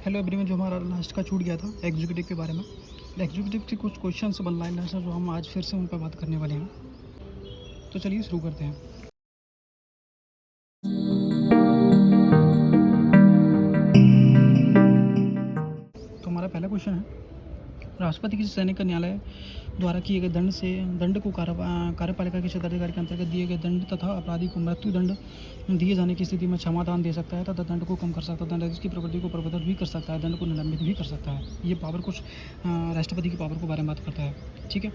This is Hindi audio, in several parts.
हेलो एवरीवन, जो हमारा लास्ट का छूट गया था एग्जीक्यूटिव के बारे में। एग्जीक्यूटिव के कुछ क्वेश्चन वन लाइनर्स हैं जो हम आज फिर से उन पर बात करने वाले हैं। तो चलिए शुरू करते हैं। तो हमारा पहला क्वेश्चन है, राष्ट्रपति किसी सैनिक न्यायालय द्वारा किए गए दंड को कार्यपालिका के क्षेत्राधिकार के अंतर्गत दिए गए दंड तथा अपराधी को मृत्यु दंड दिए जाने की स्थिति में क्षमादान दे सकता है तथा दंड को कम कर सकता है। दंडादेश की प्रवृत्ति को प्रवर्तित भी कर सकता है, दंड को निलंबित भी कर सकता है। ये पावर कुछ राष्ट्रपति की पावर के बारे में बात करता है। ठीक है,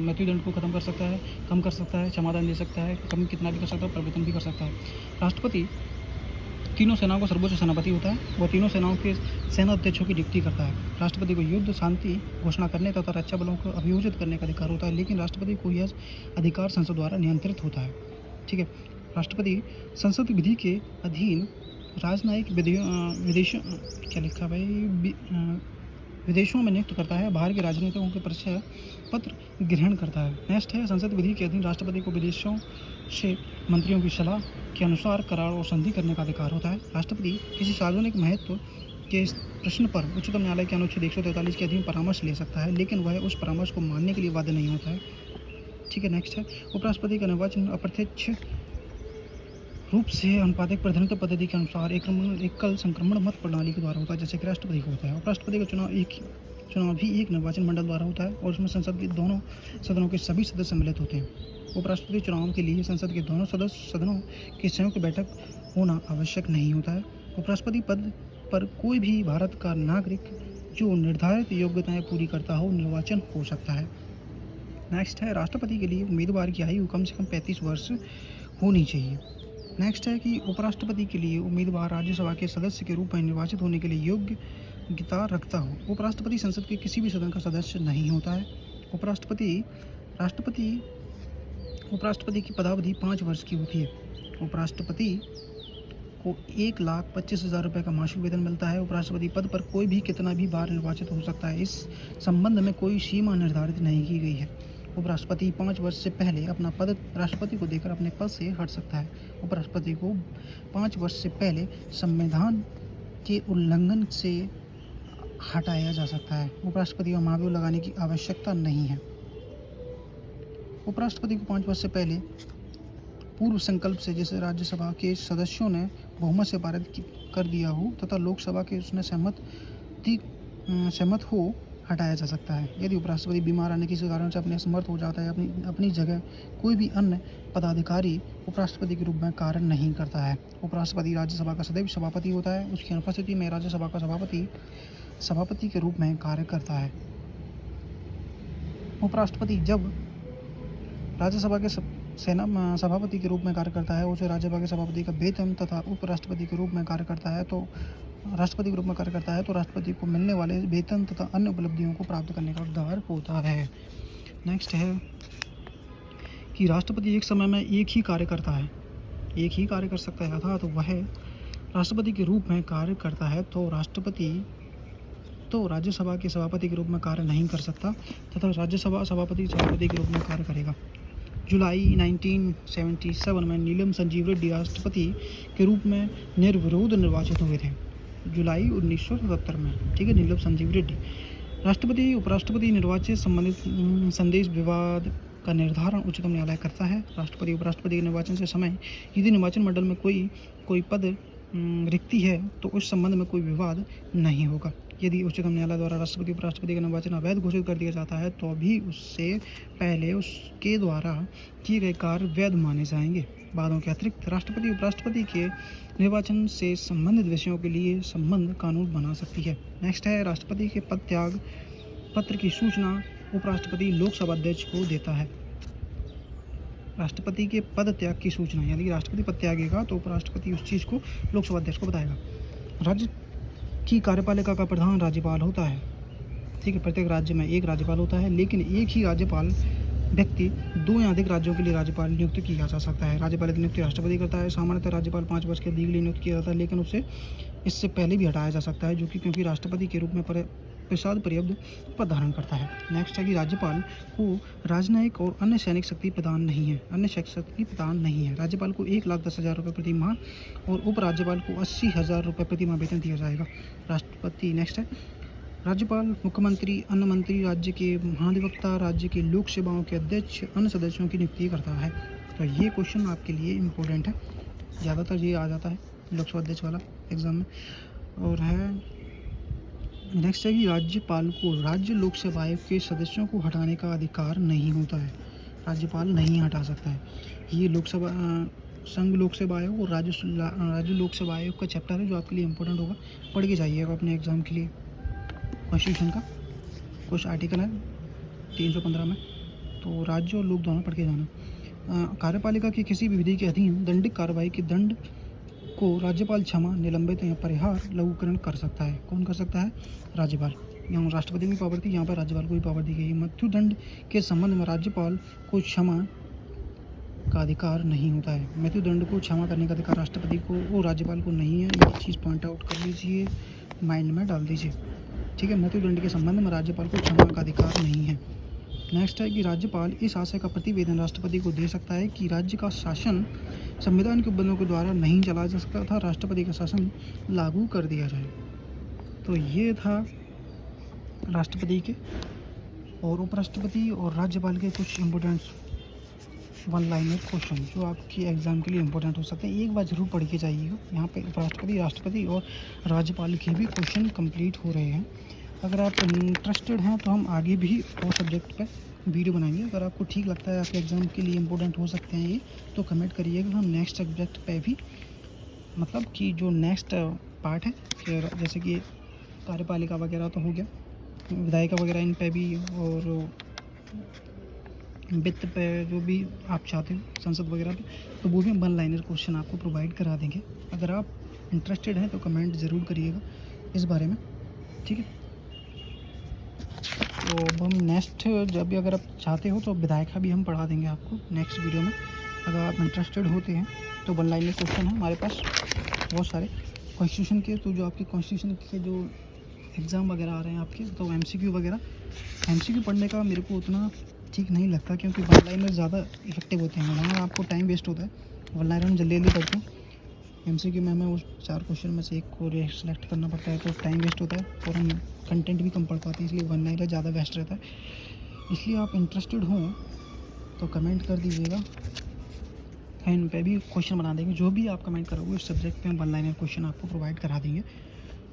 मृत्यु दंड को खत्म कर सकता है, कम कर सकता है, क्षमादान दे सकता है, कम कितना भी कर सकता है, प्रवर्तन भी कर सकता है। राष्ट्रपति तीनों सेनाओं का सर्वोच्च सेनापति होता है। वह तीनों सेनाओं के सेना अध्यक्षों की नियुक्ति करता है। राष्ट्रपति को युद्ध शांति घोषणा करने तथा रक्षा बलों को अभियोजित करने का अधिकार होता है, लेकिन राष्ट्रपति को यह अधिकार संसद द्वारा नियंत्रित होता है। ठीक है, राष्ट्रपति संसद विधि के अधीन राजनयिक विदेशों में नियुक्त करता है। बाहर के राजनीतिकों के परिचय पत्र ग्रहण करता है। नेक्स्ट है, संसद विधि के अधीन राष्ट्रपति को विदेशों से मंत्रियों की सलाह के अनुसार करार और संधि करने का अधिकार होता है। राष्ट्रपति किसी सार्वजनिक महत्व के प्रश्न पर उच्चतम न्यायालय के अनुच्छेद 143 के अधीन परामर्श ले सकता है, लेकिन वह उस परामर्श को मानने के लिए बाध्य नहीं होता है। ठीक है, नेक्स्ट है, उपराष्ट्रपति का निर्वाचन अप्रत्यक्ष रूप से अनुपातिक प्रतिनिधित्व पद्धति के अनुसार एकल संक्रमण मत प्रणाली के द्वारा होता है, जैसे कि राष्ट्रपति को होता है। उपराष्ट्रपति का चुनाव भी एक निर्वाचन मंडल द्वारा होता है और उसमें संसद के दोनों सदनों के सभी सदस्य सम्मिलित होते हैं। उपराष्ट्रपति चुनाव के लिए संसद के दोनों सदनों की संयुक्त बैठक होना आवश्यक नहीं होता है। उपराष्ट्रपति पद पर कोई भी भारत का नागरिक जो निर्धारित योग्यताएं पूरी करता हो निर्वाचन हो सकता है। नेक्स्ट है, राष्ट्रपति के लिए उम्मीदवार की आयु कम से कम 35 वर्ष होनी चाहिए। नेक्स्ट है कि उपराष्ट्रपति के लिए उम्मीदवार राज्यसभा के सदस्य के रूप में निर्वाचित होने के लिए योग्यता रखता हो। उपराष्ट्रपति संसद के किसी भी सदन का सदस्य नहीं होता है। उपराष्ट्रपति की पदावधि 5 वर्ष की होती है। उपराष्ट्रपति को 1,25,000 रुपये का मासिक वेतन मिलता है। उपराष्ट्रपति पद पर कोई भी कितना भी बार निर्वाचित हो सकता है। इस संबंध में कोई सीमा निर्धारित नहीं की गई है। उपराष्ट्रपति 5 वर्ष से पहले अपना पद राष्ट्रपति को देकर अपने पद से हट सकता है। उपराष्ट्रपति को 5 वर्ष से पहले संविधान के उल्लंघन से हटाया जा सकता है। उपराष्ट्रपति को महाभियोग लगाने की आवश्यकता नहीं है। उपराष्ट्रपति को 5 वर्ष से पहले पूर्व संकल्प से, जैसे राज्यसभा के सदस्यों ने बहुमत से पारित कर दिया हो तथा लोकसभा के उसने सहमत हो, हटाया जा सकता है। यदि उपराष्ट्रपति बीमार आने किसी कारण से अपने असमर्थ हो जाता है, अपनी जगह कोई भी अन्य पदाधिकारी उपराष्ट्रपति के रूप में कार्य नहीं करता है। उपराष्ट्रपति राज्यसभा का सदैव सभापति होता है। उसकी अनुपस्थिति में राज्यसभा का सभापति के रूप में कार्य करता है। उपराष्ट्रपति जब राज्यसभा के सभापति के रूप में कार्य करता है, उसे राज्यसभा के सभापति का वेतन तथा उपराष्ट्रपति के रूप में कार्य करता है तो राष्ट्रपति के रूप में कार्य करता है तो राष्ट्रपति को मिलने वाले वेतन तथा अन्य उपलब्धियों को प्राप्त करने का अधिकार होता है। नेक्स्ट है कि राष्ट्रपति एक समय में एक ही कार्य कर सकता है, अर्थात वह राष्ट्रपति के रूप में कार्य करता है तो राष्ट्रपति तो राज्यसभा के सभापति के रूप में कार्य नहीं कर सकता तथा राज्यसभा सभापति के रूप में कार्य करेगा। जुलाई 1977 में नीलम संजीव रेड्डी राष्ट्रपति के रूप में निर्विरोध निर्वाचित हुए थे। जुलाई 1977 में, ठीक है, नीलम संजीव रेड्डी। राष्ट्रपति उपराष्ट्रपति निर्वाचित संबंधित संदेश विवाद का निर्धारण उच्चतम न्यायालय करता है। राष्ट्रपति उपराष्ट्रपति के निर्वाचन से समय यदि निर्वाचन मंडल में कोई पद रिक्ति है तो उस संबंध में कोई विवाद नहीं होगा। यदि उच्चतम न्यायालय द्वारा राष्ट्रपति उपराष्ट्रपति का निर्वाचन अवैध घोषित कर दिया जाता है तो भी उससे पहले उसके द्वारा किए गए कार्य वैध माने जाएंगे। बातों के अतिरिक्त राष्ट्रपति उपराष्ट्रपति के निर्वाचन से संबंधित विषयों के लिए संबंध कानून बना सकती है। नेक्स्ट है, राष्ट्रपति के पद त्याग पत्र की सूचना उपराष्ट्रपति लोकसभा अध्यक्ष को देता है। राष्ट्रपति के पद त्याग की सूचना, यदि राष्ट्रपति पद त्यागेगा तो उपराष्ट्रपति उस चीज़ को लोकसभा अध्यक्ष को बताएगा। राज्य की कार्यपालिका का प्रधान राज्यपाल होता है। ठीक है, प्रत्येक राज्य में एक राज्यपाल होता है, लेकिन एक ही राज्यपाल व्यक्ति 2 या अधिक राज्यों के लिए राज्यपाल नियुक्त किया जा सकता है। राज्यपाल की नियुक्ति राष्ट्रपति करता है। सामान्यतः राज्यपाल 5 वर्ष के अवधि के लिए नियुक्त किया जाता है, लेकिन उसे इससे पहले भी हटाया जा सकता है, क्योंकि राष्ट्रपति के रूप में प्रसाद पर्याप्त पद धारण करता है। नेक्स्ट है कि राज्यपाल को राजनयिक और अन्य सैनिक शक्ति प्रदान नहीं है, अन्य शैक्षिक शक्ति प्रदान नहीं है। राज्यपाल को 1,10,000 रुपये प्रति माह और उपराज्यपाल को 80,000 रुपये प्रति माह वेतन दिया जाएगा। राष्ट्रपति नेक्स्ट है, राज्यपाल, मुख्यमंत्री, अन्य मंत्री, राज्य के महाधिवक्ता, राज्य की लोक सेवाओं के अध्यक्ष, अन्य सदस्यों की नियुक्ति करता है। तो ये क्वेश्चन आपके लिए इम्पोर्टेंट है, ज़्यादातर ये आ जाता है लोकसभा अध्यक्ष वाला एग्जाम में। और है नेक्स्ट है कि राज्यपाल को राज्य लोक सेवा आयोग के सदस्यों को हटाने का अधिकार नहीं होता है, राज्यपाल नहीं हटा सकता है। ये लोकसभा संघ लोक सेवा आयोग और राज्य लोक सेवा आयोग का चैप्टर है जो आपके लिए इम्पोर्टेंट होगा, पढ़ के जाइएगा अपने एग्ज़ाम के लिए। कॉन्स्टिट्यूशन का कुछ आर्टिकल है 315 में, तो राज्य और लोक दोनों पढ़ के जाना। कार्यपालिका की किसी भी विधि के अधीन दंडिक कार्रवाई के दंड को राज्यपाल क्षमा, निलंबित या परिहार लघुकरण कर सकता है। कौन कर सकता है? राज्यपाल। यहाँ राष्ट्रपति की पावर थी, यहाँ पर राज्यपाल को भी पावर दी गई है। मृत्युदंड के संबंध में राज्यपाल को क्षमा का अधिकार नहीं होता है। मृत्युदंड को क्षमा करने का अधिकार राष्ट्रपति को और राज्यपाल को नहीं है। ये चीज़ पॉइंट आउट कर लीजिए, माइंड में डाल दीजिए, ठीक है। मृत्युदंड के संबंध में राज्यपाल को क्षमा का अधिकार नहीं है। नेक्स्ट है कि राज्यपाल इस आशय का प्रतिवेदन राष्ट्रपति को दे सकता है कि राज्य का शासन संविधान के उपबंधों के द्वारा नहीं चलाया जा सकता था, राष्ट्रपति का शासन लागू कर दिया जाए। तो ये था राष्ट्रपति के और उपराष्ट्रपति और राज्यपाल के कुछ इम्पोर्टेंट वन लाइनर क्वेश्चन जो आपके एग्ज़ाम के लिए इम्पोर्टेंट हो सकते हैं। एक बार ज़रूर पढ़ के जाइएगा। यहाँ पे उपराष्ट्रपति, राष्ट्रपति और राज्यपाल के भी क्वेश्चन कंप्लीट हो रहे हैं। अगर आप इंटरेस्टेड हैं तो हम आगे भी और सब्जेक्ट पे वीडियो बनाएंगे। अगर आपको ठीक लगता है आपके एग्ज़ाम के लिए इम्पोर्टेंट हो सकते हैं ये, तो कमेंट करिएगा। हम नेक्स्ट सब्जेक्ट पे भी, मतलब कि जो नेक्स्ट पार्ट है, फिर जैसे कि कार्यपालिका वगैरह तो हो गया, विधायिका वगैरह, इन पे भी, और वित्त पे जो भी आप चाहते हो, संसद वगैरह पे, तो वो भी हम वन लाइनर क्वेश्चन आपको प्रोवाइड करा देंगे। अगर आप इंटरेस्टेड हैं तो कमेंट ज़रूर करिएगा इस बारे में, ठीक है। तो अब हम नेक्स्ट, जब भी अगर आप चाहते हो तो विधायिका भी हम पढ़ा देंगे आपको नेक्स्ट वीडियो में। अगर आप इंटरेस्टेड होते हैं तो वन लाइनर क्वेश्चन है हमारे पास बहुत सारे कॉन्स्टिट्यूशन के। तो जो आपके कॉन्स्टिट्यूशन के जो एग्ज़ाम वगैरह आ रहे हैं आपके, तो MCQ वगैरह, MCQ पढ़ने का मेरे को उतना ठीक नहीं लगता, क्योंकि वन लाइनर ज़्यादा इफेक्टिव होते हैं। वहाँ आपको टाइम वेस्ट होता है, वन लाइनर हम जल्दी पढ़ते हैं। MCQ में हमें उस 4 क्वेश्चन में से एक को सेलेक्ट करना पड़ता है, तो टाइम वेस्ट होता है और हम कंटेंट भी कम पढ़ पाते हैं, इसलिए वन लाइनर ज़्यादा बेस्ट रहता है। इसलिए आप इंटरेस्टेड हों तो कमेंट कर दीजिएगा, इन पे भी क्वेश्चन बना देंगे। जो भी आप कमेंट करोगे उस सब्जेक्ट पे हम वन लाइनर क्वेश्चन आपको प्रोवाइड करा देंगे,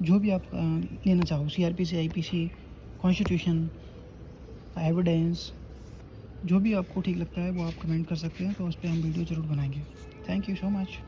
जो भी आप लेना चाहो, CRPC, IPC, कॉन्स्टिट्यूशन, एविडेंस, जो भी आपको ठीक लगता है वो आप कमेंट कर सकते हैं, तो उस पर हम वीडियो ज़रूर बनाएंगे। Thank you so much.